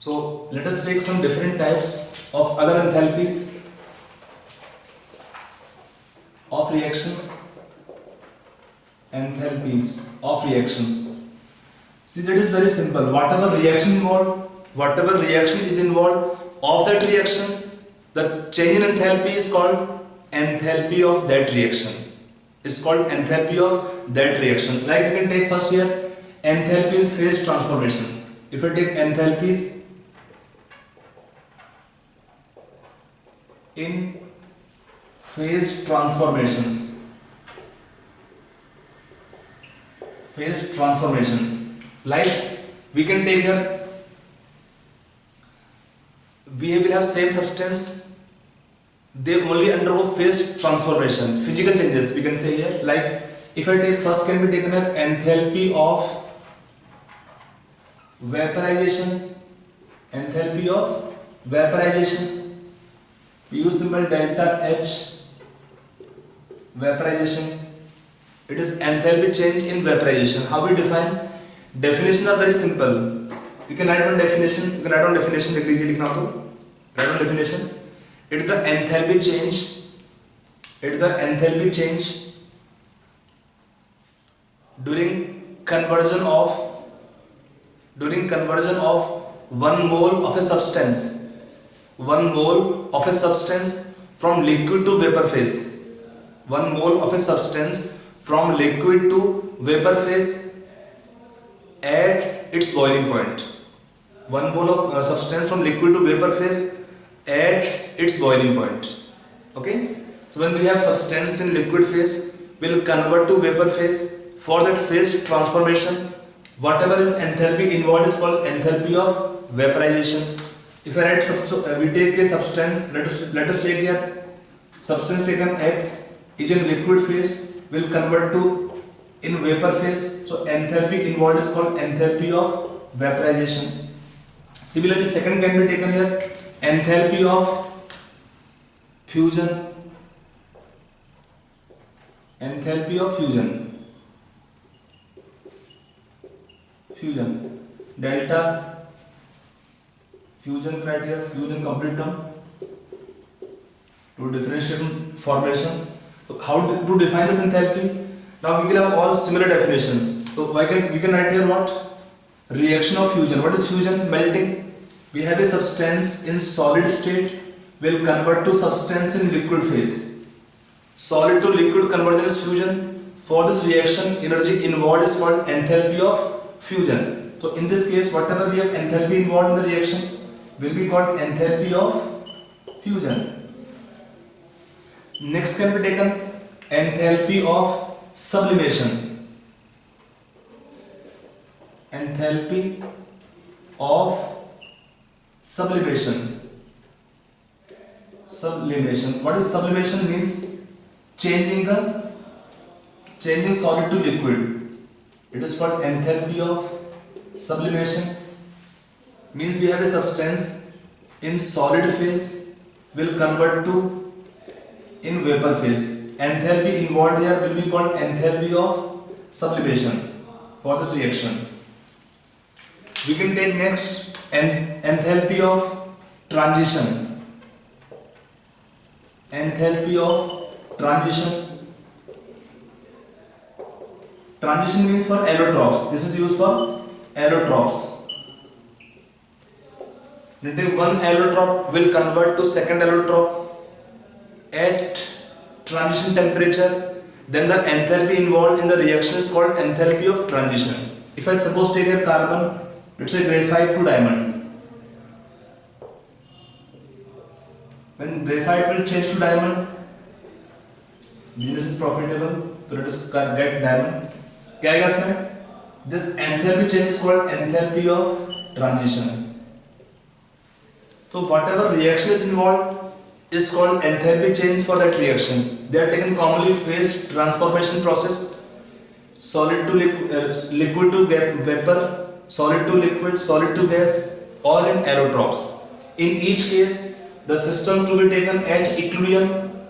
So let us take some different types of other enthalpies of reactions. Enthalpies of reactions. See, that is very simple. Whatever reaction is involved of that reaction, the change in enthalpy is called enthalpy of that reaction. It's called enthalpy of that reaction. Like we can take first here enthalpy in phase transformations. If I take enthalpies in phase transformations. Like we can take here, we will have same substance, they only undergo phase transformation, physical changes we can say here. Like if I take first, can be taken here enthalpy of vaporization. Enthalpy of vaporization, we use symbol delta H, vaporization. It is enthalpy change in vaporization. How we define? Definition are very simple. You can write down definition. You can write down definition. देख लीजिए लिखना तो. Write down definition. It is the enthalpy change. It is the enthalpy change during conversion of 1 mole of a substance. 1 mole of a substance from liquid to vapor phase. 1 mole of a substance from liquid to vapor phase at its boiling point. 1 mole of substance from liquid to vapor phase at its boiling point. Okay? So when we have substance in liquid phase, will convert to vapor phase. For that phase transformation, whatever is enthalpy involved is called enthalpy of vaporization. If I write we take a substance, let us take here substance taken X is in liquid phase, will convert to in vapor phase. So enthalpy involved is called enthalpy of vaporization. Similarly, second can be taken here enthalpy of fusion. Enthalpy of fusion. Delta fusion criteria, fusion complete term to differentiation formation. So how to define this enthalpy? Now we will have all similar definitions. So we can write here what? Reaction of fusion. What is fusion? Melting. We have a substance in solid state will convert to substance in liquid phase. Solid to liquid conversion is fusion. For this reaction, energy involved is called enthalpy of fusion. So in this case, whatever we have enthalpy involved in the reaction will be called enthalpy of fusion. Next can be taken enthalpy of sublimation. Enthalpy of sublimation. What is sublimation? Means changing solid to liquid. It is called enthalpy of sublimation. Means we have a substance in solid phase will convert to in vapor phase. Enthalpy involved here will be called enthalpy of sublimation for this reaction. We can take next enthalpy of transition. Enthalpy of transition. Transition means for allotropes. This is used for allotropes. One allotrope will convert to second allotrope at transition temperature, then the enthalpy involved in the reaction is called enthalpy of transition. If I suppose take a carbon, let's say graphite to diamond. When graphite will change to diamond, business is profitable, so let us get diamond. क्या आएगा इसमें? This enthalpy change is called enthalpy of transition. So whatever reaction is involved is called enthalpy change for that reaction. They are taken commonly phase transformation process, solid to liquid to vapor, solid to liquid, solid to gas, or in allotropes. In each case, the system to be taken at equilibrium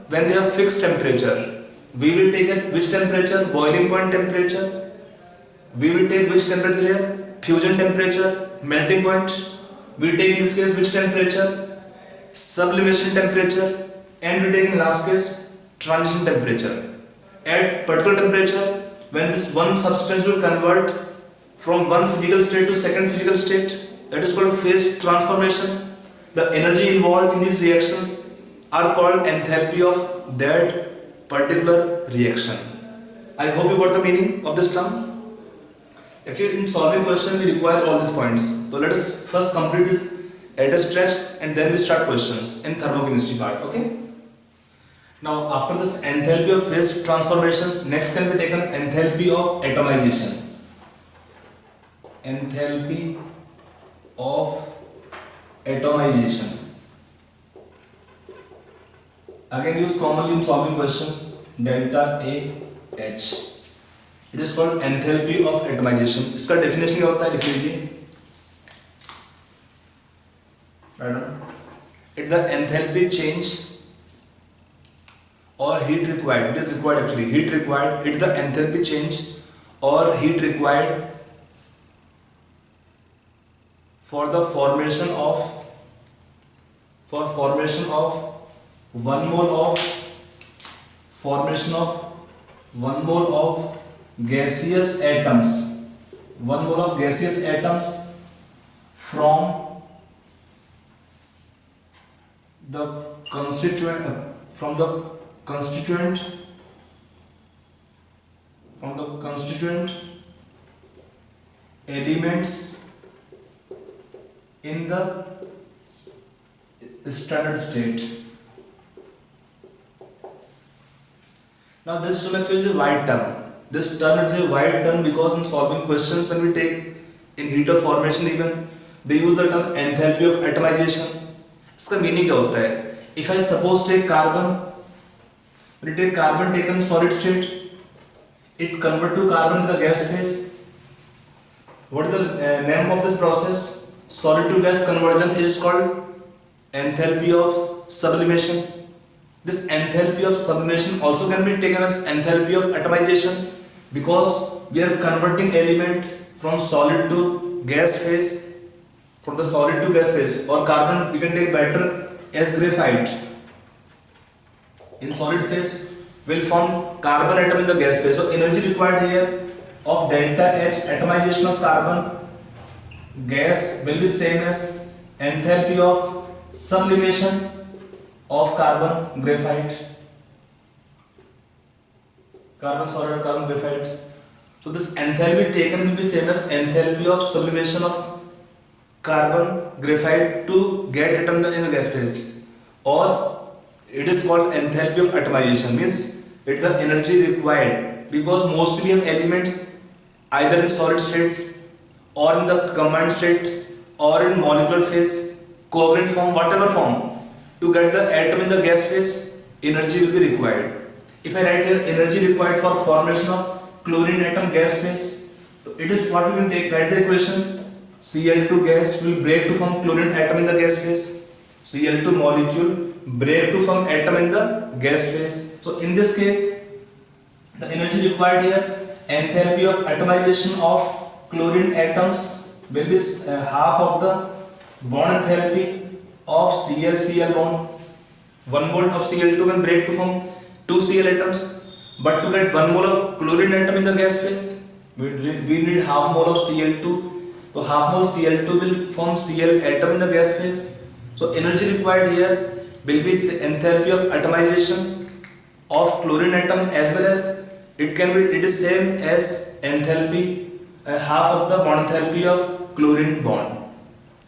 when they have fixed temperature. We will take at which temperature? Boiling point temperature. We will take which temperature here? Fusion temperature, melting point. We take in this case which temperature? Sublimation temperature. And we take in last case transition temperature. At particular temperature, when this one substance will convert from one physical state to second physical state, that is called phase transformations. The energy involved in these reactions are called enthalpy of that particular reaction. I hope you got the meaning of these terms. Actually, in solving question, we require all these points. So let us first complete this at a stretch, and then we start questions in thermochemistry part. Okay. Now, after this enthalpy of phase transformations, next can be taken enthalpy of atomization. Enthalpy of atomization. Again, used commonly in solving questions. Delta A H. It is called enthalpy of atomization. इसका definition क्या होता है, लिख लीजिए. It's the enthalpy change or heat required. It is required actually. Heat required. It's the enthalpy change or heat required for the formation of one mole of gaseous atoms. 1 mole of gaseous atoms from the constituent elements in the standard state. Now this term actually is a wide term. This term is a wide term because in solving questions, when we take in heat of formation even, they use the term enthalpy of atomization. इसका meaning क्या होता है? If I suppose take carbon, when you take carbon taken solid state, it convert to carbon in the gas phase. What is the name of this process? Solid to gas conversion is called enthalpy of sublimation. This enthalpy of sublimation also can be taken as enthalpy of atomization because we are converting element from solid to gas phase. From the solid to gas phase, or carbon we can take better as graphite. In solid phase, will form carbon atom in the gas phase. So energy required here of delta H atomization of carbon gas will be same as enthalpy of sublimation of carbon graphite. Carbon solid, carbon graphite. So this enthalpy taken will be same as enthalpy of sublimation of carbon graphite to get atom in the gas phase, or it is called enthalpy of atomization. Means it's the energy required because mostly we have elements either in solid state or in the combined state or in molecular phase, covalent form, whatever form. To get the atom in the gas phase, energy will be required. If I write here energy required for formation of chlorine atom gas phase, so it is what we can take. Write the equation. Cl2 gas will break to form chlorine atom in the gas phase. Cl2 molecule break to form atom in the gas phase. So in this case, the energy required here, enthalpy of atomization of chlorine atoms will be half of the bond enthalpy of Cl bond. 1 mole of Cl2 will break to form 2 Cl atoms, but to get 1 mole of chlorine atom in the gas phase, we need half mole of Cl2. So half mole Cl2 will form Cl atom in the gas phase. So energy required here will be enthalpy of atomization of chlorine atom, as well as it is same as enthalpy half of the bond enthalpy of chlorine bond.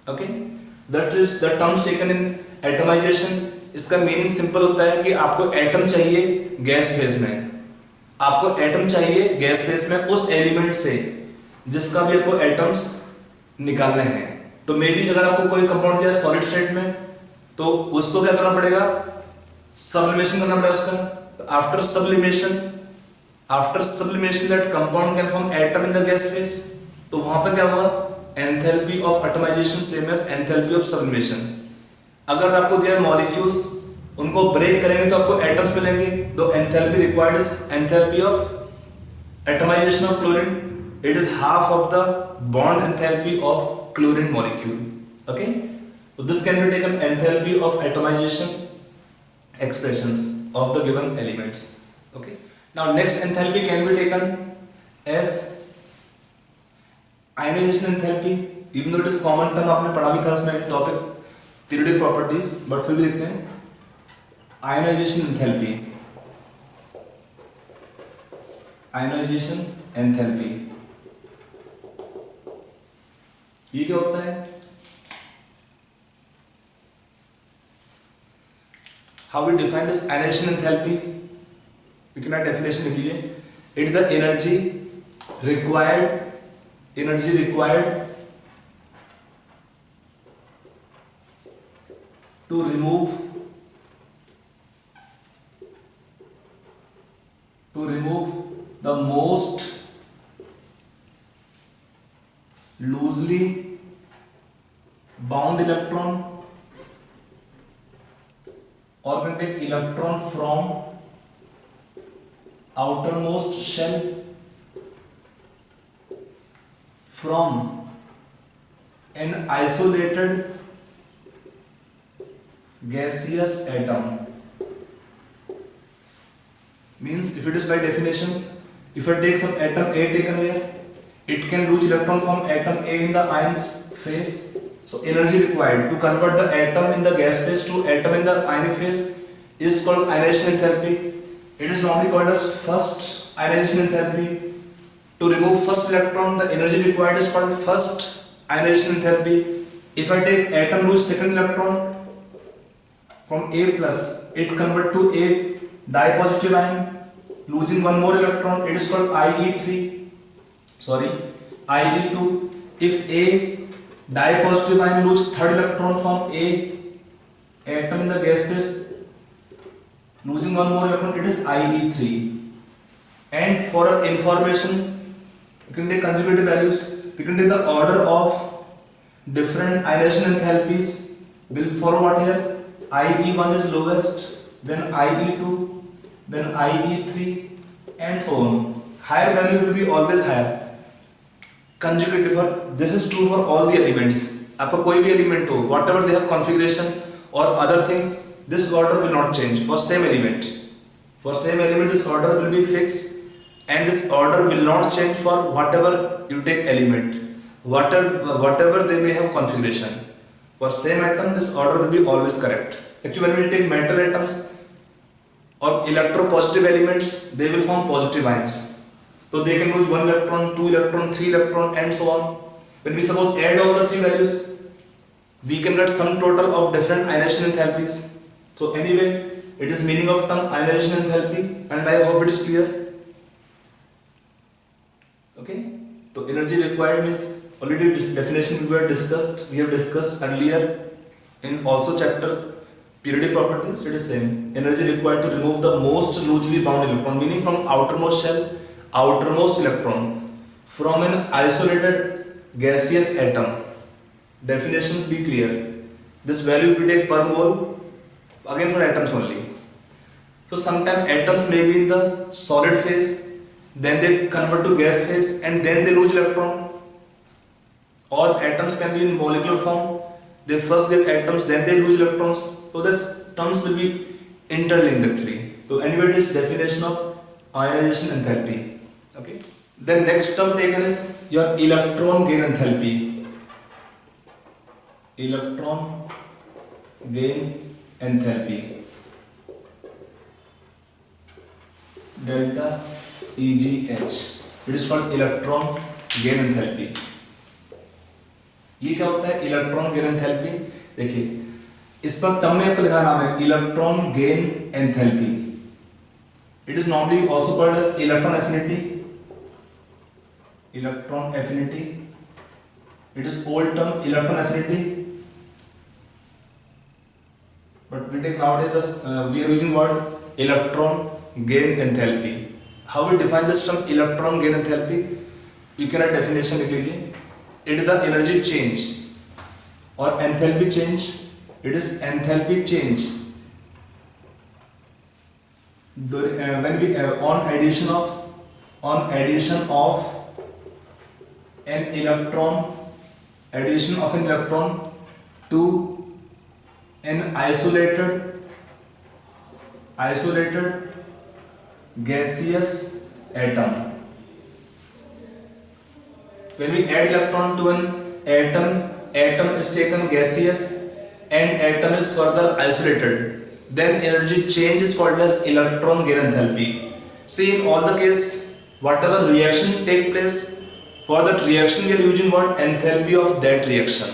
Okay, that is the terms taken in atomization. इसका meaning simple होता है कि आपको atom चाहिए gas phase में, आपको atom चाहिए gas phase में उस एलिमेंट से जिसका भी आपको एटम्स निकालने हैं. तो मे बी अगर आपको कोई कंपाउंड दिया सॉलिड स्टेट में, तो उसको क्या करना पड़ेगा? सब्लिमेशन करना पड़ेगा उसका. After sublimation that compound can form atom in the gas phase. तो वहां पर क्या होगा? Enthalpy of atomization same as enthalpy of sublimation. अगर आपको दिया मॉलिक्यूल्स, उनको ब्रेक करेंगे तो आपको एटम्स मिलेंगे. तो enthalpy required is enthalpy of atomization of chlorine. It is half of the bond enthalpy of chlorine molecule. Okay, so this can be taken enthalpy of atomization expressions of the given elements. Okay, now next enthalpy can be taken as ionization enthalpy. Even though it is common term, आपने पढ़ा भी था उसमें topic periodic properties, but फिर भी देखते हैं ionization enthalpy. Ionization enthalpy ये क्या होता है? How we define this ionization enthalpy? You can write definition लिख लीजिए. It is the energy required to remove the most loosely bound electron, or we can take electron from outermost shell from an isolated gaseous atom. Means if it is by definition, if I take some atom A taken here, it can lose electron from atom A in the ions phase. So energy required to convert the atom in the gas phase to atom in the ionic phase is called ionization enthalpy. It is normally called as first ionization enthalpy. To remove first electron, the energy required is called first ionization enthalpy. If I take atom lose second electron from A plus, it convert to A dipositive ion, losing one more electron, it is called IE2. If A dipositive ion lose third electron from A atom in the gas phase, losing one more electron, it is IE3. And for information, you can take conjugative values. We can take the order of different ionization enthalpies. Will follow what here? IE1 is lowest, then IE2, then IE3, and so on. Higher value will be always higher. Conjugative for this is true for all the elements. आपका कोई भी element हो, whatever they have configuration or other things, this order will not change for same element. For same element, this order will be fixed, and this order will not change for whatever you take element, whatever they may have configuration. For same atom, this order will be always correct. Actually, when we take metal atoms or electropositive elements, they will form positive ions. So they can lose 1 electron, 2 electron, 3 electron, and so on. When we suppose add all the three values, we can get sum total of different ionization enthalpies. So anyway, it is meaning of term ionization enthalpy, and I hope it is clear. Okay. So energy required means already definition we have discussed earlier in also chapter periodic properties. It is same. Energy required to remove the most loosely bound electron, meaning from outermost shell, outermost electron from an isolated gaseous atom. Definitions be clear. This value we take per mole, again for atoms only. So sometimes atoms may be in the solid phase, then they convert to gas phase, and then they lose electron. Or atoms can be in molecular form. They first get atoms, then they lose electrons. So this terms will be interlinked actually. So anyway, this definition of ionization enthalpy. Okay. Then next term taken is your electron gain enthalpy. Electron gain enthalpy. Delta EGH. It is called electron gain enthalpy. ये क्या होता है electron gain enthalpy? देखिए इस पर term में आपको लिखा नाम है electron gain enthalpy. It is normally also called as electron affinity. Electron affinity, it is old term electron affinity, but we take nowadays we are using word electron gain enthalpy. How we define this term electron gain enthalpy? You can write definition लिख लीजिए. It is the energy change or enthalpy change. It is enthalpy change when we on addition of an electron to an isolated gaseous atom. When we add electron to an atom is taken gaseous and atom is further isolated, then energy change is called as electron gain enthalpy. See, in all the case, whatever reaction take place, for that reaction we are using what? Enthalpy of that reaction.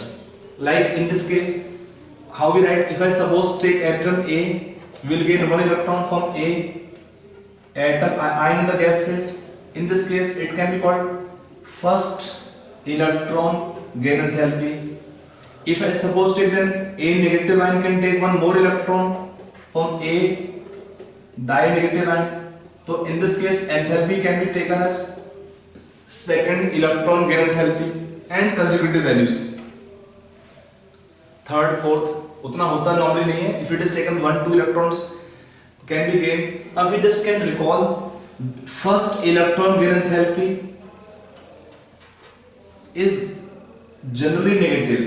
Like in this case, how we write? If I suppose take atom A, we will get one electron from A atom ion in the gas phase. In this case, it can be called first electron gain enthalpy. If I suppose take then A negative ion can take one more electron from A di-negative ion. So in this case, enthalpy can be taken as second electron gain enthalpy and consecutive values. Third, fourth, उतना होता normally नहीं है. If it is taken 1, 2 electrons can be gained. Now we just can recall first electron gain enthalpy is generally negative,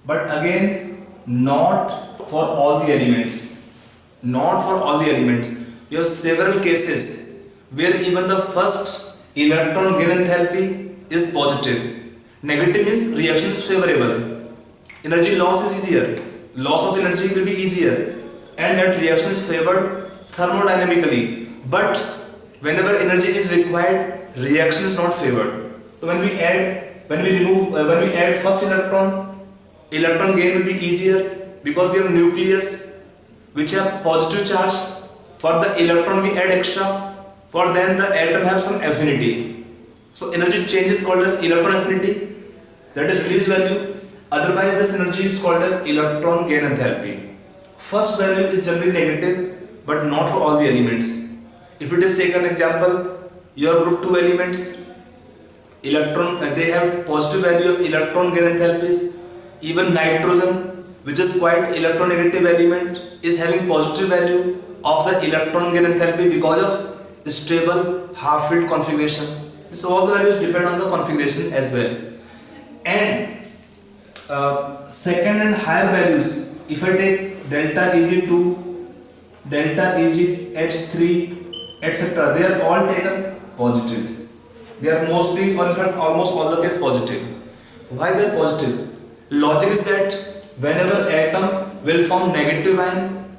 but again not for all the elements. Not for all the elements. There are several cases where even the first electron gain enthalpy is positive. Negative means reaction is favorable. Energy loss is easier. Loss of energy will be easier, and that reaction is favored thermodynamically. But whenever energy is required, reaction is not favored. So when we add first electron gain will be easier because we have nucleus which have positive charge. For the electron we add extra. For then the atom have some affinity. So energy change is called as electron affinity. That is release value. Otherwise this energy is called as electron gain enthalpy. First value is generally negative, but not for all the elements. If it is taken example, your group 2 elements, they have positive value of electron gain enthalpies. Even nitrogen, which is quite electronegative element, is having positive value of the electron gain enthalpy because of stable half-filled configuration. So all the values depend on the configuration as well. And second and higher values, if I take delta Eg2, delta Eg3, etc., they are all taken positive. They are mostly, or in fact almost all the case positive. Why they are positive? Logic is that whenever atom will form negative ion,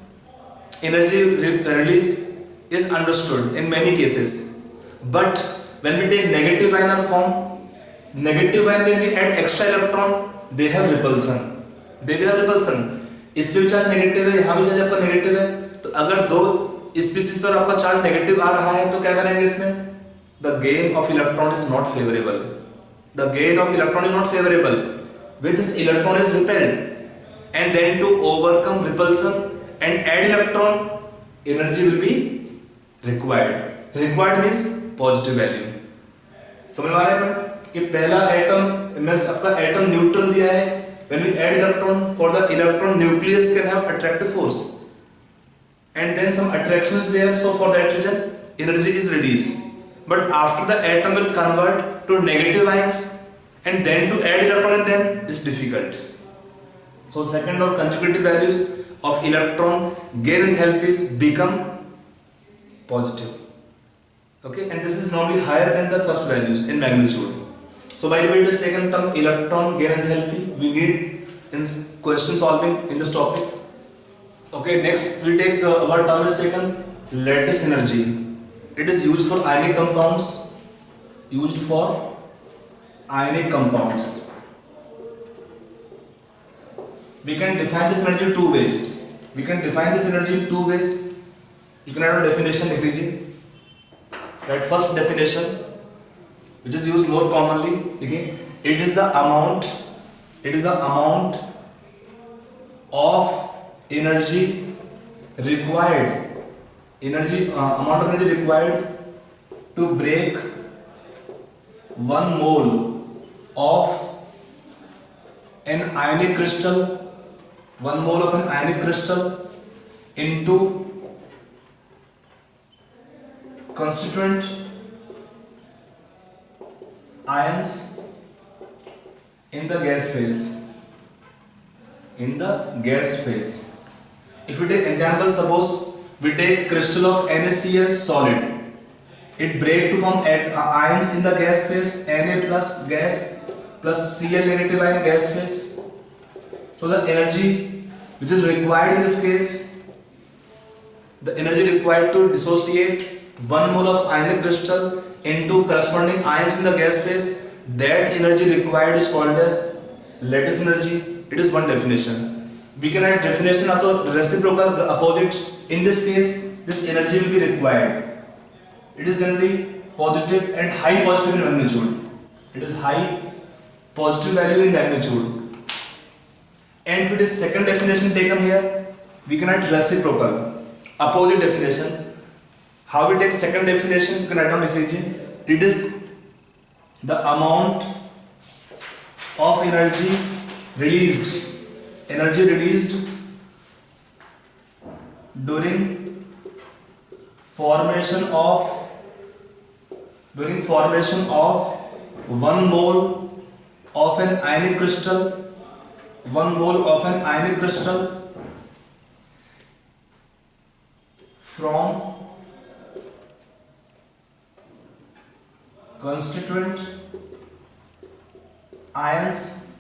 energy release is understood in many cases. But when we take negative ion form, negative ion when we add extra electron, they have repulsion. They will have repulsion. इसमें भी charge negative है, यहाँ भी charge आपका negative है. तो अगर दो स्पीसीज पर आपका चार्ज नेगेटिव आ रहा है तो क्या करेंगे इसमें? The gain of electron is not favorable. The gain of electron is not favorable. With this electron is repelled, and then to overcome repulsion and add electron, energy will be required. Required means positive value. समझ में आ रहा है कि पहला atom means आपका atom neutral दिया है. When we add electron, for the electron nucleus can have attractive force, and then some attraction is there. So for that reason, energy is released. But after the atom will convert to negative ions, and then to add electron in them is difficult. So second or consecutive values of electron gain enthalpies become positive. Okay, and this is normally higher than the first values in magnitude. So by the way, it is taken term electron gain enthalpy we need in question solving in this topic. Okay, next we take our term is taken lattice energy. It is used for ionic compounds. Used for ionic compounds. We can define this energy in two ways. We can define this energy in two ways. You can add a definition. Right, first definition, which is used more commonly. Okay, it is the amount. It is the amount of energy required. Amount of energy required to break 1 mole of an ionic crystal. 1 mole of an ionic crystal into constituent ions in the gas phase. In the gas phase. If we take example, suppose we take crystal of NaCl solid. It break to form ions in the gas phase, Na plus gas plus Cl negative ion gas phase. So the energy which is required in this case, the energy required to dissociate 1 mole of ionic crystal into corresponding ions in the gas phase, that energy required is called as lattice energy. It is one definition. We can add definition also reciprocal opposite. In this case, this energy will be required. It is generally positive and high positive in magnitude. It is high positive value in magnitude. And if it is second definition taken here, we can add reciprocal opposite definition. How we take second definition? You can write down लिखिए. It is the amount of energy released during formation of 1 mole of an ionic crystal, 1 mole of an ionic crystal from constituent ions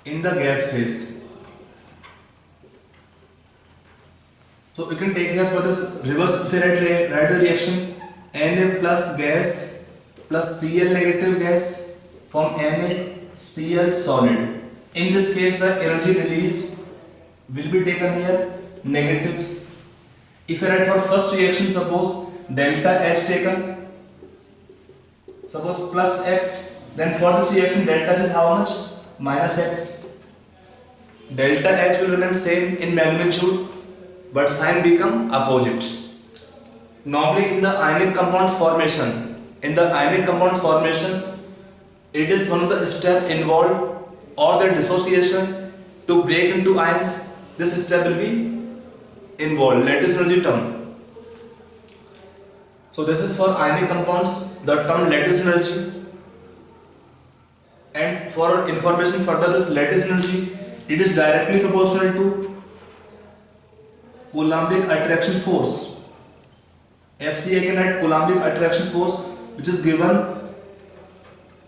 in the gas phase. So we can take here for this reverse, if we write the reaction, Na plus gas plus Cl negative gas from NaCl solid. In this case, the energy release will be taken here negative. If I write for first reaction, suppose delta H taken, suppose plus X, then for this reaction delta H is how much? Minus X. Delta H will remain same in magnitude, but sign become opposite. Normally in the ionic compound formation, it is one of the steps involved or the dissociation to break into ions. This step will be involved, lattice energy term. So this is for ionic compounds, the term lattice energy. And for information further, this lattice energy, it is directly proportional to Coulombic attraction force. FCA can add Coulombic attraction force, which is given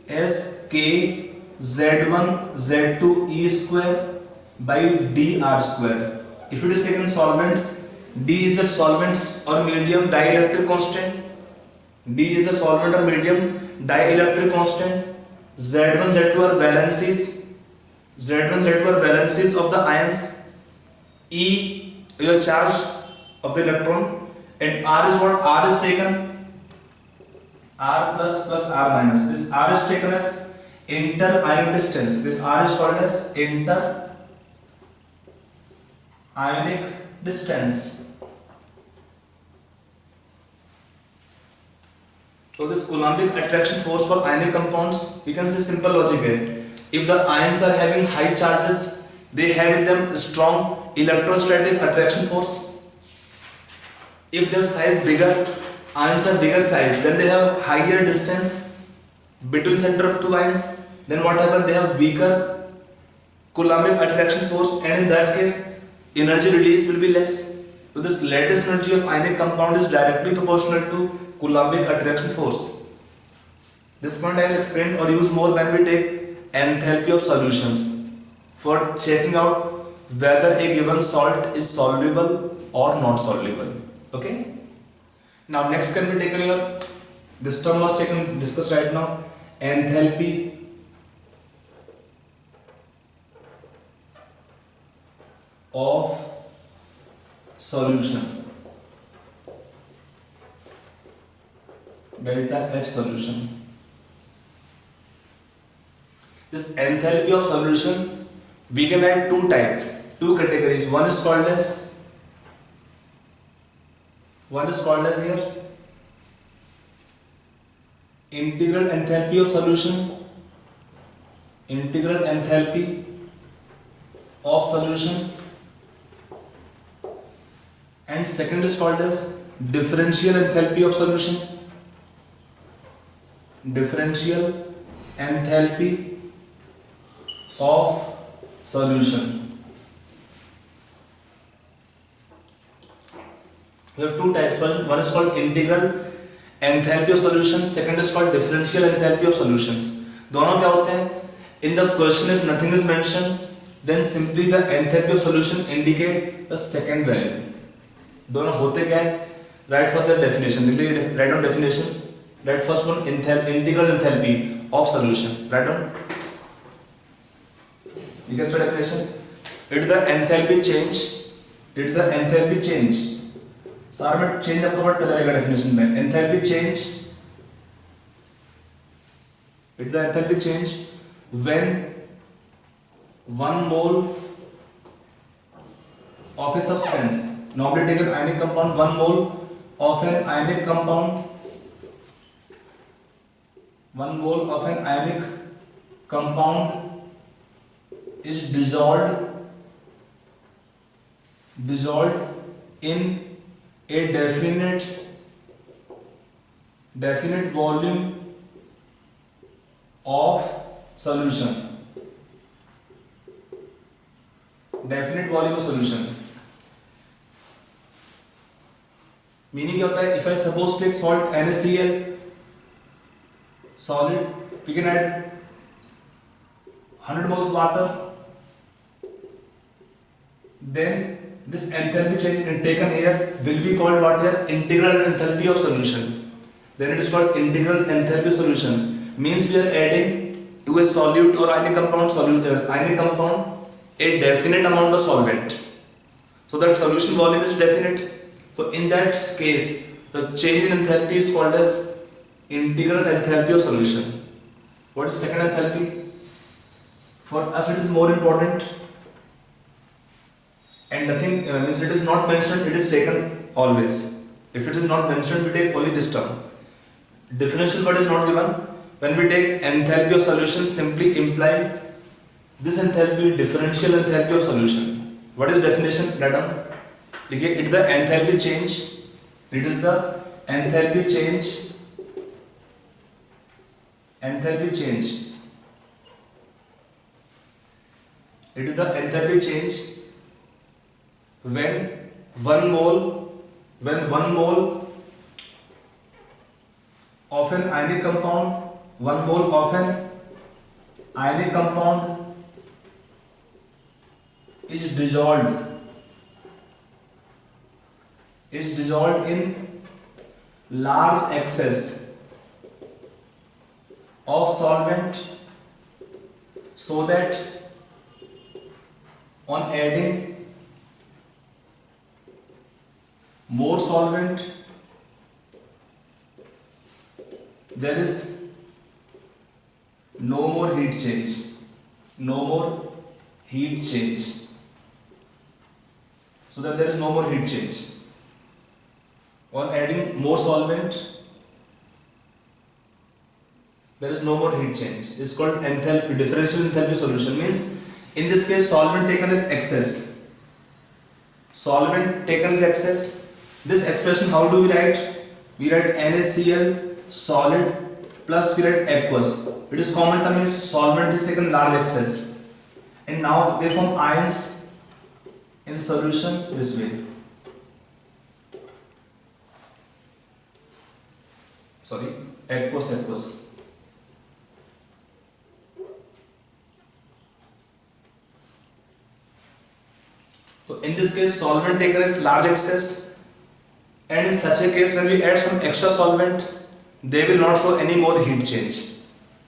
as K Z1 Z2 E square by dr square. If it is taken solvents, D is the solvents or medium dielectric constant. D is the solvent or medium dielectric constant. Z1 Z2 are valencies. Z1 Z2 are valencies of the ions. E your charge of the electron, and R is what? R is taken R plus plus R minus. This R is taken as inter-ionic distance. This R is called as inter-ionic distance. So this Coulombic attraction force for ionic compounds, we can say simple logic है. If the ions are having high charges, they have in them strong electrostatic attraction force. If their size bigger, ions are bigger size, then they have higher distance between center of two ions. Then what happens? They have weaker Coulombic attraction force, and in that case, energy release will be less. So this lattice energy of ionic compound is directly proportional to Coulombic attraction force. This point I will explain or use more when we take enthalpy of solutions for checking out whether a given salt is soluble or not soluble. Okay. Now next can be taken here. This term was discussed right now. Enthalpy of solution. Delta H solution. This enthalpy of solution, we can add two categories. One is called as here integral enthalpy of solution. Integral enthalpy of solution. And second is called as differential enthalpy of solution. Differential enthalpy of solution. We have two types. One is called integral enthalpy of solution. Second is called differential enthalpy of solutions. दोनों क्या होते हैं? In the question, if nothing is mentioned, then simply the enthalpy of solution indicate the second value. दोनों होते क्या है? Write first the definition. Write down definitions. Write first one integral enthalpy of solution. Write down. You guess the definition? It is the enthalpy change. It is the enthalpy change. सार में change आपका word पहले रहेगा definition में. Enthalpy change. It is the enthalpy change when 1 mole of a substance, normally taken ionic compound, 1 mole of an ionic compound, 1 mole of an ionic compound is dissolved in a definite volume of solution. Definite volume of solution. Meaning क्या होता है? If I suppose take salt NaCl, solid, we can add 100 moles water. Then this enthalpy change taken here will be called what here? Integral enthalpy of solution. Then it is called integral enthalpy of solution. Means we are adding to a solute or ionic compound a definite amount of solvent. So that solution volume is definite. So in that case, the change in enthalpy is called as integral enthalpy of solution. What is second enthalpy? For us it is more important, and nothing means it is not mentioned, it is taken always. If it is not mentioned, we take only this term. Differential word is not given. When we take enthalpy of solution, simply imply this enthalpy, differential enthalpy of solution. What is definition? Write down. It is the enthalpy change. It is the enthalpy change. Enthalpy change. It is the enthalpy change when 1 mole of an ionic compound, 1 mole of an ionic compound is dissolved in large excess of solvent, so that on adding more solvent there is no more heat change. So that there is no more heat change. On adding more solvent there is no more heat change. It's called enthalpy, differential enthalpy solution. Means in this case solvent taken is excess. This expression how do we write? We write NaCl solid plus we write aqueous. It is common term is solvent is taken large excess, and now they form ions in solution this way. Sorry, aqueous. So in this case solvent taken is large excess, and in such a case when we add some extra solvent they will not show any more heat change.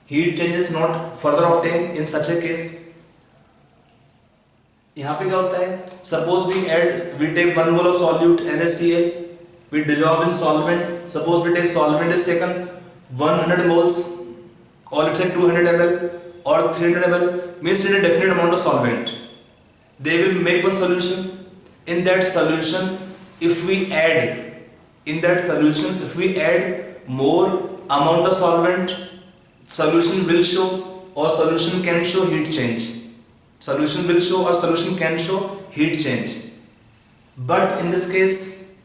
Heat change is not further obtained in such a case. यहाँ पे क्या होता है? Suppose we take 1 mole of solute NaCl, we dissolve in solvent. Suppose we take solvent is taken 100 moles, or let's say 200 ml or 300 ml, means it is a definite amount of solvent. They will make one solution. In that solution, if we add more amount of solvent, solution will show or solution can show heat change. But in this case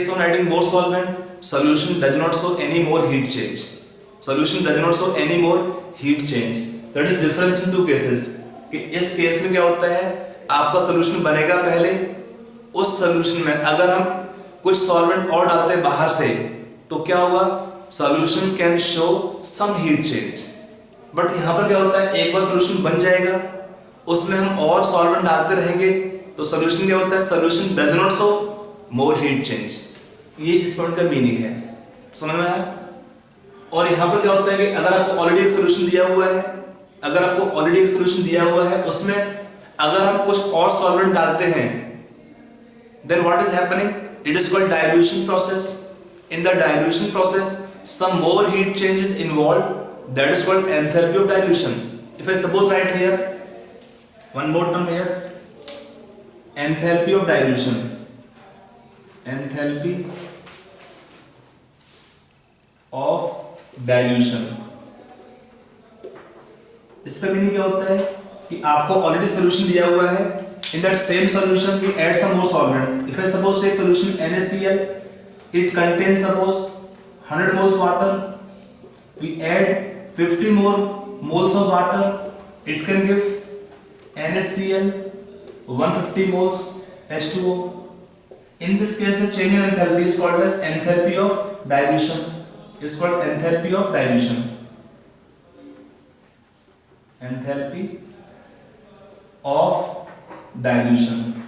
on adding more solvent, solution does not show any more heat change. solution does not show any more heat change. That is difference in two cases. कि इस case में क्या होता है, आपका solution बनेगा पहले, उस सोल्यूशन में अगर हम कुछ सॉल्वेंट और डालते हैं बाहर से तो क्या होगा, solution can show some heat change. But यहां पर क्या होता है, एक बार सोल्यूशन बन जाएगा, उसमें हम और सॉल्वेंट डालते रहेंगे तो सोल्यूशन क्या होता है, solution does not show more heat change. ये इस पॉइंट का मीनिंग है, समझ में आया. और यहां पर क्या होता है कि अगर आपको ऑलरेडी एक सोल्यूशन दिया हुआ है, अगर आपको ऑलरेडी एक सोल्यूशन दिया हुआ है, उसमें अगर हम कुछ और सॉल्वेंट डालते हैं, then what is happening, it is called dilution process. In the dilution process some more heat change is involved, that is called enthalpy of dilution. If I suppose write here one more term here, enthalpy of dilution, enthalpy of dilution. इसका meaning क्या होता है कि आपको already solution दिया हुआ है, in that same solution we add some more solvent. If I suppose take solution NaCl, it contains suppose 100 moles water, we add 50 more moles of water, it can give NaCl 150 moles H2O. In this case the change in enthalpy is called as enthalpy of dilution, is called enthalpy of dilution, enthalpy of dilution.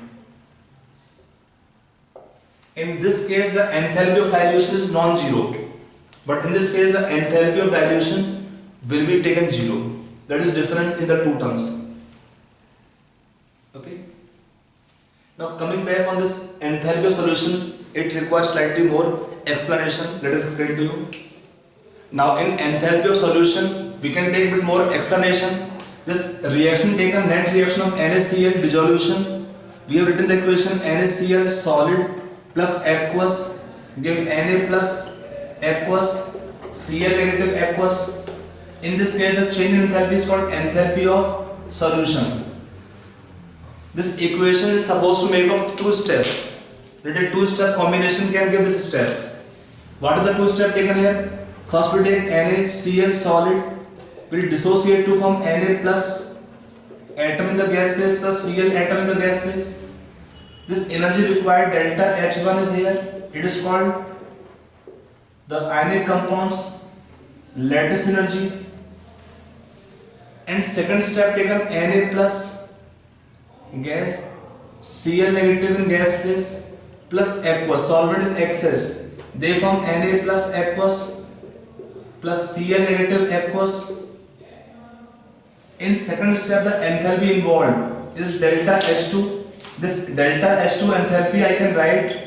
In this case the enthalpy of dilution is non-zero, but in this case the enthalpy of dilution will be taken 0. That is difference in the two terms. Okay, now coming back on this enthalpy of solution, it requires slightly more explanation. Let us explain to you. Now in enthalpy of solution we can take a bit more explanation. This reaction taken net reaction of NaCl dissolution. We have written the equation NaCl solid plus aqueous give Na plus aqueous, Cl negative aqueous. In this case the change in enthalpy is called enthalpy of solution. This equation is supposed to make of two steps. That a two-step combination can give this step. What are the two steps taken here? First we take NaCl solid, will dissociate to form Na plus atom in the gas phase plus Cl atom in the gas phase. This energy required delta H1 is here. It is called the ionic compounds lattice energy. And second step taken Na plus gas, Cl negative in gas phase plus aqueous, solvent is excess, they form Na plus aqueous plus Cl negative aqueous. In second step the enthalpy involved is delta H2. This delta H2 enthalpy I can write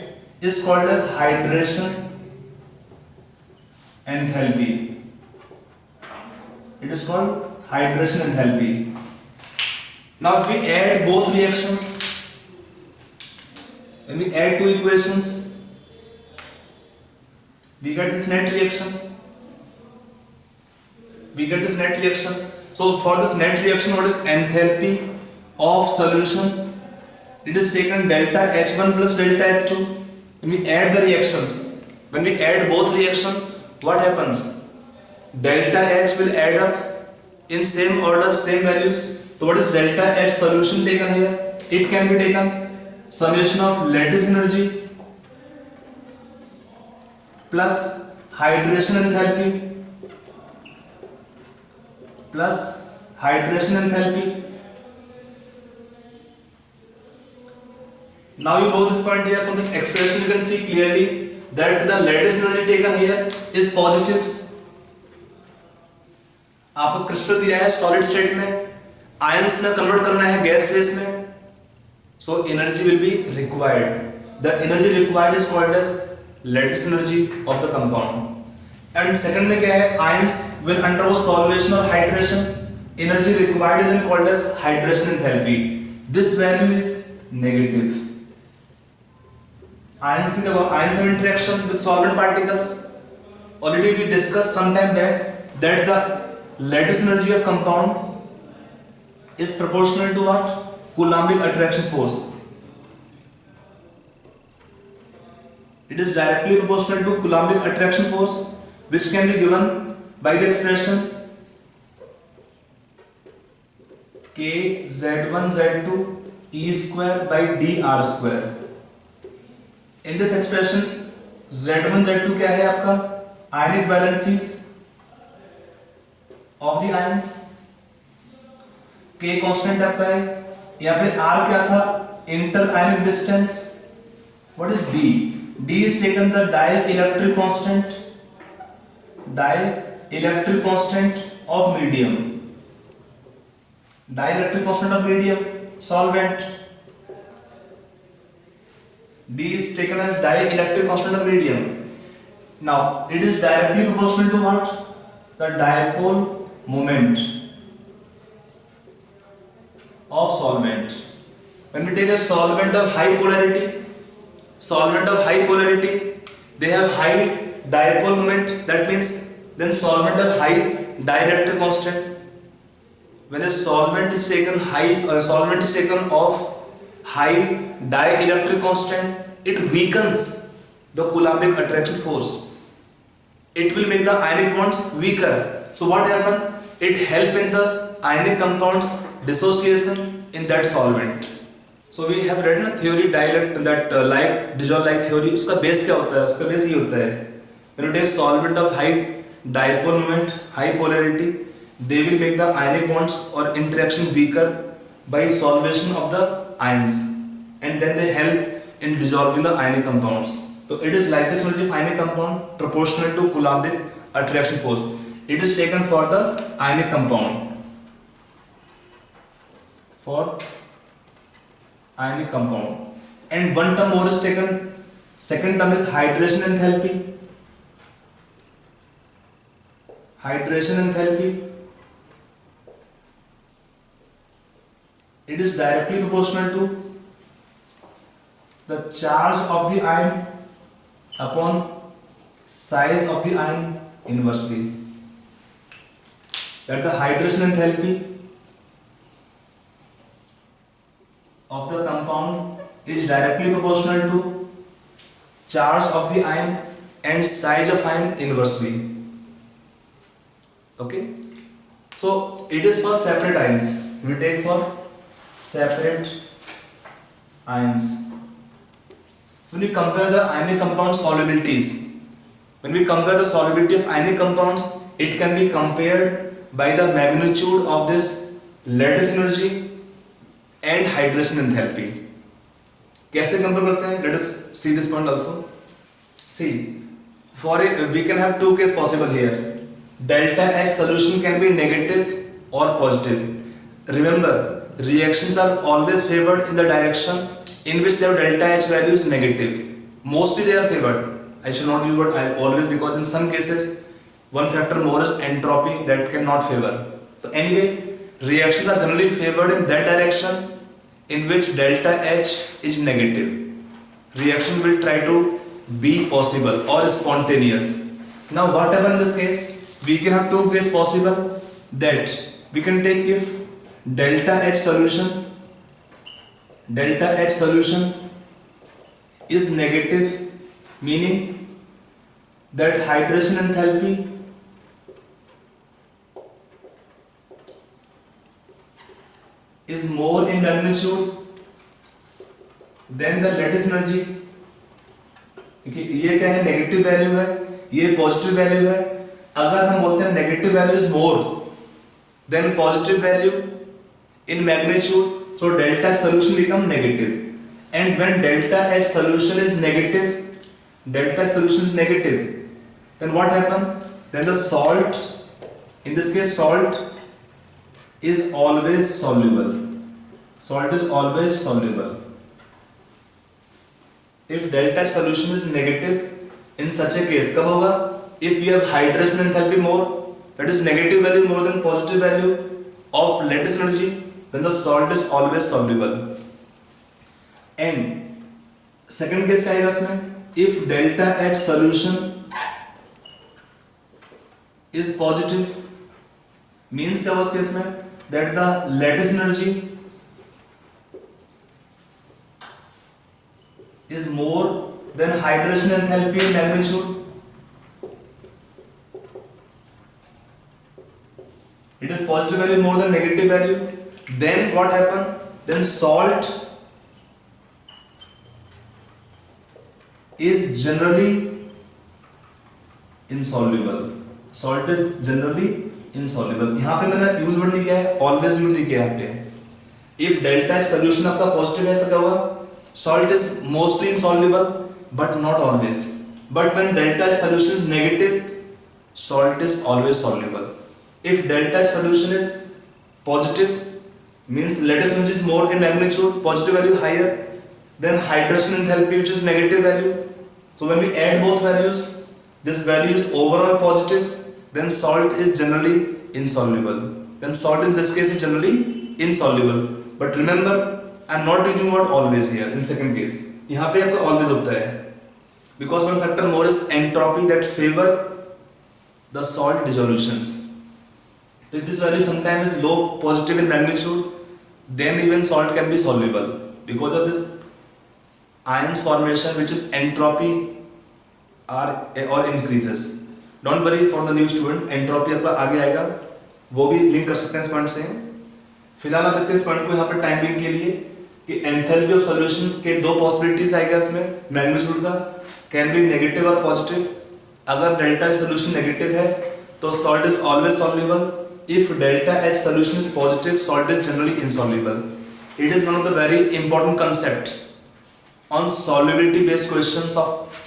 is called as hydration enthalpy. It is called hydration enthalpy. Now if we add both reactions, when we add two equations, we get this net reaction. So for this net reaction, what is enthalpy of solution? It is taken delta H1 plus delta H2. When we add the reactions, when we add both reaction, what happens? Delta H will add up in same order, same values. So what is delta H solution taken here? It can be taken summation of lattice energy plus hydration enthalpy plus hydration enthalpy. Now you know this point here. From this expression you can see clearly that the lattice energy taken here is positive. आपको crystal दिया है solid state में, ions में convert करना है gas phase में, so energy will be required. The energy required is called as lattice energy of the compound. And second में क्या है, ions will undergo solvation or hydration. Energy required is then called as hydration enthalpy. This value is negative. Ions में क्या होगा, ions have interaction with solvent particles. Already we discussed some time back that the lattice energy of compound is proportional to what? Coulombic attraction force. It is directly proportional to Coulombic attraction force, which can be given by the expression k z1 z2 e square by dr square. In this expression z1 z2 क्या है आपका? Ionic valencies of the ions, k constant आपका है, यहाँ पे r क्या था? Inter ionic distance. What is d? d is taken the dielectric constant of medium. Dielectric constant of medium, solvent. D is taken as dielectric constant of medium. Now it is directly proportional to what? The dipole moment of solvent. When we take a solvent of high polarity, they have high dipole moment. That means then solvent of high dielectric constant. When a solvent is taken of high dielectric constant, it weakens the Coulombic attraction force. It will make the ionic bonds weaker. So what happens? It helps in the ionic compounds dissociation in that solvent. So we have read in theory like dissolve like theory. उसका base क्या होता है? उसका base ये होता है. When you take solvent of high dipole moment, high polarity, they will make the ionic bonds or interaction weaker by solvation of the ions, and then they help in dissolving the ionic compounds. So it is like this energy of ionic compound proportional to Coulombic attraction force. It is taken for the ionic compound. And one term more is taken. Second term is hydration enthalpy. It is directly proportional to the charge of the ion upon size of the ion inversely. That the hydration enthalpy of the compound is directly proportional to charge of the ion and size of ion inversely. Okay, so it is for separate ions. We take for separate ions. So when we compare the ionic compound solubilities, when we compare the solubility of ionic compounds, it can be compared by the magnitude of this lattice energy and hydration enthalpy. कैसे compare करते हैं? Let us see this point also. See, we can have two cases possible here. Delta H solution can be negative or positive. Remember, reactions are always favored in the direction in which their delta H value is negative. Mostly they are favored. I should not use word always, because in some cases one factor more is entropy that cannot favor. So anyway, reactions are generally favored in that direction in which delta H is negative. Reaction will try to be possible or spontaneous. Now what happens in this case? We can have two cases possible, that we can take if delta H solution is negative, meaning that hydration enthalpy is more in magnitude than the lattice energy. ये क्या है? Negative value है, ये positive value है. अगर हम बोलते हैं negative value is more than positive value in magnitude, so delta solution become negative. And when delta H solution is negative, then what happen? Then the salt, in this case salt is always soluble. If delta H solution is negative, in such a case कब होगा? If we have hydration enthalpy more, that is negative value more than positive value of lattice energy, then the salt is always soluble. And second case क्या है इसमें? If delta H solution is positive, means क्या हुआ उस case में? That the lattice energy is more than hydration enthalpy in magnitude. it is positive value more than negative value, then what happen? Then salt is generally insoluble. Salt is generally insoluble. यहाँ पे मैंने use word नहीं किया है, always use नहीं किया यहाँ पे। इफ डेल्टा सोल्यूशन आपका पॉजिटिव है तो क्या होगा? Salt is mostly insoluble but not always. But when delta solution is negative, salt is always soluble. If delta solution is positive, means lattice energy is more in magnitude, positive value is higher, then hydration enthalpy which is negative value. So when we add both values, this value is overall positive, then salt is generally insoluble. Then salt in this case is generally insoluble. But remember, I am not using word always here in second case. यहाँ पे आपका always होता है, because one factor more is entropy that favor the salt dissolutions. So if this value sometimes is low positive in magnitude, then even salt can be soluble because of this ions formation which is entropy or increases. Don't worry for the new student, entropy आपका आगे आएगा, वो भी link कर सकते हैं इस point से। फिलहाल आप देखते हैं इस पॉइंट को यहाँ पर टाइम बिंग के लिए कि एंथैल्पी ऑफ सॉल्यूशन के दो पॉसिबिलिटीज आएगा इसमें मैग्नीट्यूड का, कैन बी नेगेटिव और पॉजिटिव। अगर डेल्टा सॉल्यूशन नेगेटिव है तो salt is always soluble. If delta H solution is positive, salt is generally insoluble. It is one of the very important concepts on solubility based questions of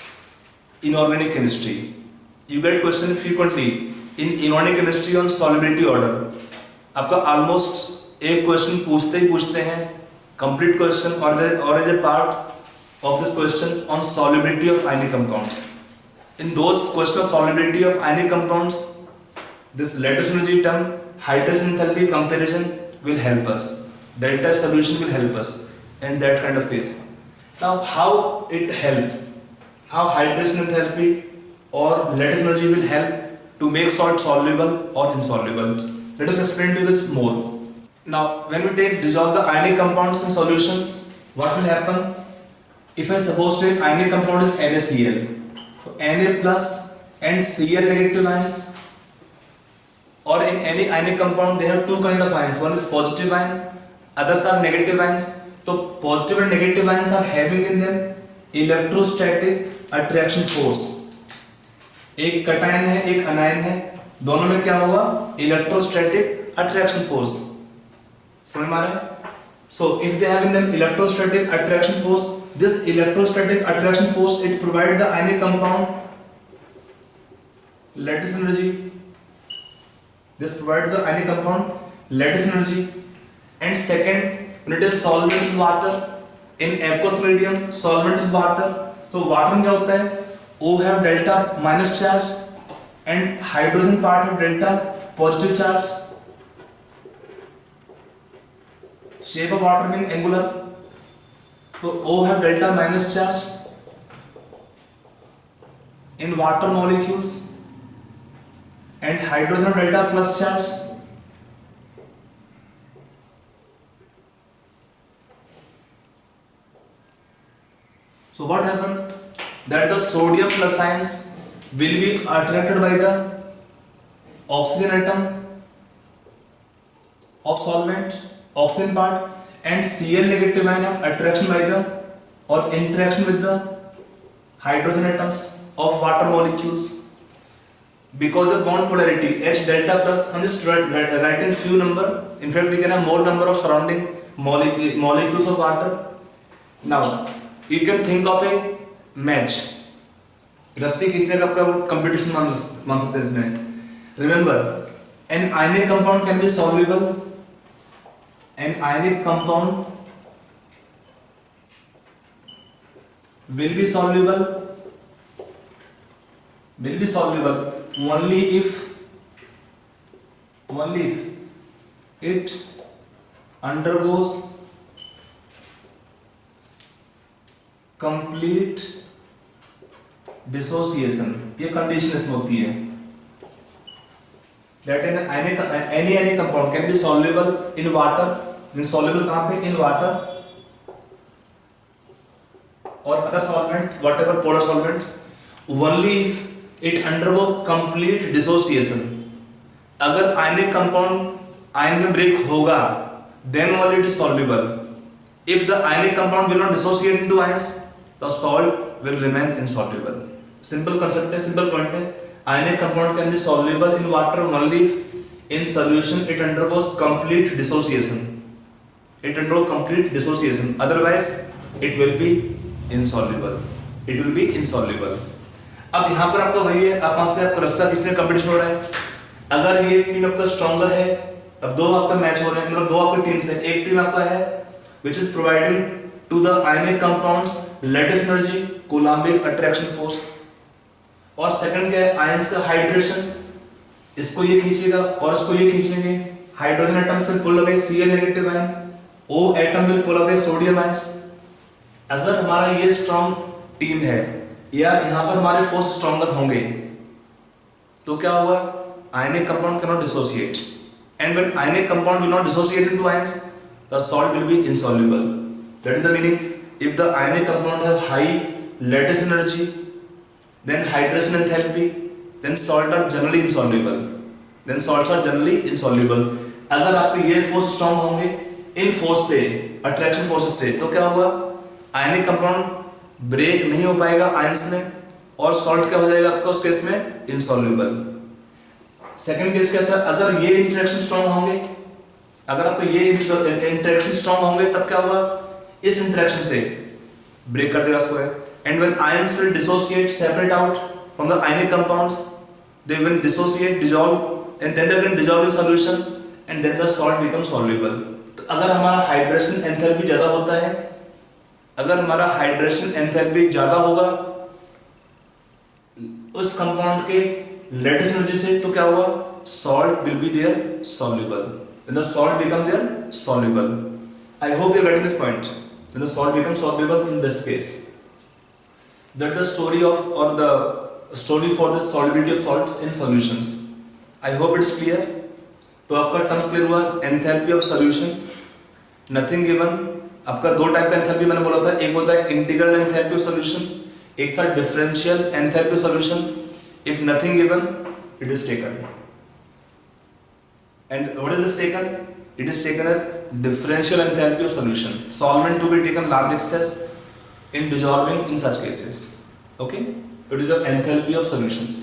inorganic chemistry. You get question frequently in inorganic chemistry on solubility order. आपका almost एक question पूछते हैं complete question or as a part of this question on solubility of ionic compounds. In those questions of solubility of ionic compounds, this lattice energy term, hydration enthalpy comparison will help us. Delta solution will help us in that kind of case. Now, how it help? How hydration enthalpy or lattice energy will help to make salt soluble or insoluble? Let us explain to you this more. Now, when we dissolve the ionic compounds in solutions, what will happen? If I suppose that ionic compound is NaCl, so Na plus and Cl negative ions. Or in any ionic compound they have two kind of ions, one is positive ion, others are negative ions. So positive and negative ions are having in them electrostatic attraction force. एक cation है एक अनायन है, दोनों में क्या होगा? Electrostatic attraction force. समझ में आ रहा है? So if they have in them electrostatic attraction force, this electrostatic attraction force it provides the ionic compound lattice energy. This provides the ionic compound lattice energy. And second, when it is solvent is water, in aqueous medium solvent is water. तो water में क्या होता है? O have delta minus charge and hydrogen part have delta positive charge. Shape of water being angular. तो O have delta minus charge in water molecules. And hydrogen delta plus charge. So what happened? That the sodium plus ions will be attracted by the oxygen atom of solvent, oxygen part, and Cl negative ion of attraction by the or interaction with the hydrogen atoms of water molecules. Because of bond polarity H delta plus, I'm just writing few number. In fact, we can have more number of surrounding molecules of water. Now, you can think of a match. रस्सी खींचने का आपका competition मान सकते हैं इसमें. Remember, an ionic compound can be soluble. An ionic compound will be soluble only if it undergoes complete dissociation. ये condition इसमें होती है that any ionic compound can be soluble in water. means soluble कहाँ पे? In water or other solvent, whatever polar solvents, only if it undergo complete dissociation. अगर ionic compound ion में break होगा then only it is soluble. If the ionic compound will not dissociate into ions, the salt will remain insoluble. Simple concept है, simple point है. Ionic compound can be soluble in water only if in solution it undergoes complete dissociation. It undergoes complete dissociation. Otherwise, it will be insoluble. It will be insoluble. अब यहाँ पर आपका वही है, आप वहाँ से आपका रस्सा खींचने कंपटीशन हो रहा है. अगर ये टीम आपका स्ट्रॉन्गर है, अब दो आपका मैच हो रहे हैं, मतलब दो आपकी टीम्स है. एक टीम आपका है which is providing to the ionic compounds lattice energy, coulombic attraction force, और सेकंड क्या है, आयंस का हाइड्रेशन. इसको ये खींचेगा और इसको ये खींचेंगे. Hydrogen atoms will pull away Ca negative ion, O atom will pull away sodium ions. अगर हमारा ये स्ट्रॉन्ग टीम है या यहाँ पर हमारे फोर्स स्ट्रॉन्गर होंगे तो क्या होगा, ionic compound can not dissociate. And when ionic compound will not dissociate into ions, the salt will be insoluble. That is the meaning. If the ionic compound have high lattice energy, then hydration enthalpy, then salt are generally insoluble. Then salts are generally insoluble. अगर आपके ये force strong होंगे in force से, attraction forces से, तो क्या होगा, ionic compound break नहीं हो पाएगा आयंस में और सॉल्ट क्या हो जाएगा आपका उस केस में, इनसॉल्युबल. सेकंड केस क्या था, अगर ये इंटरेक्शन स्ट्रॉन्ग होंगे, अगर आपको ये इंटरेक्शन स्ट्रॉन्ग होंगे तब क्या होगा, इस इंटरेक्शन से ब्रेक कर देगा इसको. And when ions will dissociate, separate out from the ionic compounds, they will dissociate, dissolve, and then they will dissolve in solution and then the salt become soluble. तो अगर हमारा हाइड्रेशन एंथैल्पी ज्यादा होता है, अगर हमारा हाइड्रेशन एंथैल्पी ज्यादा होगा उस कंपाउंड के lattice energy से, तो क्या होगा, salt will be there soluble. When the salt become there soluble. I hope you are getting this point. When the salt becomes soluble in this case, that the story of, or the story for the solubility of salts in solutions. I hope it's clear. तो आपका terms clear हुआ. Enthalpy of solution, nothing given. आपका दो type का enthalpy मैंने बोला था, एक होता है इंटीग्रल एंथैल्पी ऑफ सॉल्यूशन, एक था differential enthalpy of solution. If nothing given, it is taken. And what is this taken? It is taken as differential enthalpy of solution. Solvent to be taken large excess in dissolving in such cases. Okay? It is the enthalpy of solutions.